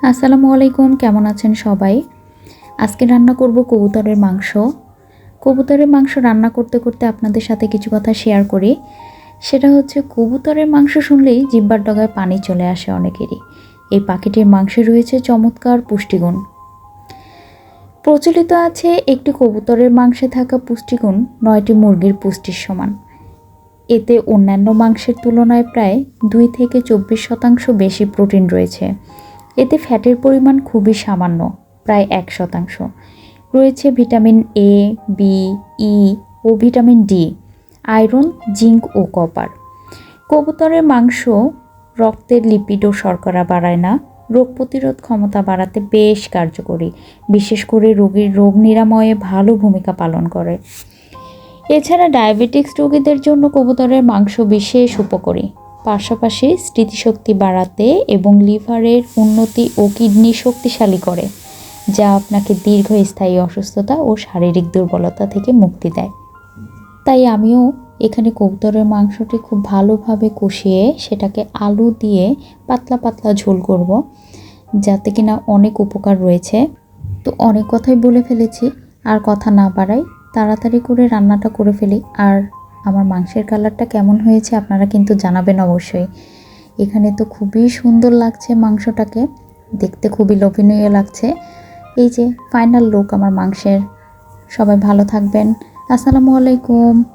আসসালামু আলাইকুম, কেমন আছেন সবাই? আজকে রান্না করব কবুতরের মাংস। কবুতরের মাংস রান্না করতে করতে আপনাদের সাথে কিছু কথা শেয়ার করি। সেটা হচ্ছে কবুতরের মাংস শুনলেই জিহ্বার ডগায় পানি চলে আসে অনেকেরই। এই পাখিটির মাংসে রয়েছে চমৎকার পুষ্টিগুণ। প্রচলিত আছে একটি কবুতরের মাংসে থাকা পুষ্টিগুণ ৯টি মুরগির পুষ্টির সমান। এতে অন্যান্য মাংসের তুলনায় প্রায় ২ থেকে ২৪% বেশি প্রোটিন রয়েছে। এতে ফ্যাটের পরিমাণ খুবই সামান্য, প্রায় ১%। রয়েছে ভিটামিন এ, বি, ই ও ভিটামিন ডি, আয়রন, জিঙ্ক ও কপার। কবুতরের মাংস রক্তের লিপিড ও শর্করা বাড়ায় না, রোগ প্রতিরোধ ক্ষমতা বাড়াতে বেশ কার্যকরী, বিশেষ করে রোগীর রোগ নিরাময়ে ভালো ভূমিকা পালন করে। এছাড়া ডায়াবেটিক্স রোগীদের জন্য কবুতরের মাংস বিশেষ উপকারী। পাশাপাশি স্মৃতিশক্তি বাড়াতে এবং লিভারের উন্নতি ও কিডনি শক্তিশালী করে, যা আপনাকে দীর্ঘস্থায়ী অসুস্থতা ও শারীরিক দুর্বলতা থেকে মুক্তি দেয়। তাই আমিও এখানে কবুতরের মাংসটি খুব ভালোভাবে কষিয়ে সেটাকে আলু দিয়ে পাতলা পাতলা ঝোল করব, যাতে কিনা অনেক উপকার রয়েছে। তো অনেক কথাই বলে ফেলেছি, আর কথা না বাড়াই, তাড়াতাড়ি করে রান্নাটা করে ফেলি। আর আমার মাংসের কালারটা কেমন হয়েছে আপনারা কিন্তু জানাবেন অবশ্যই। এখানে তো খুবই সুন্দর লাগছে মাংসটাকে, দেখতে খুবই লোভনীয় লাগছে। এই যে ফাইনাল লুক আমার মাংসের। সবাই ভালো থাকবেন। আসসালামু আলাইকুম।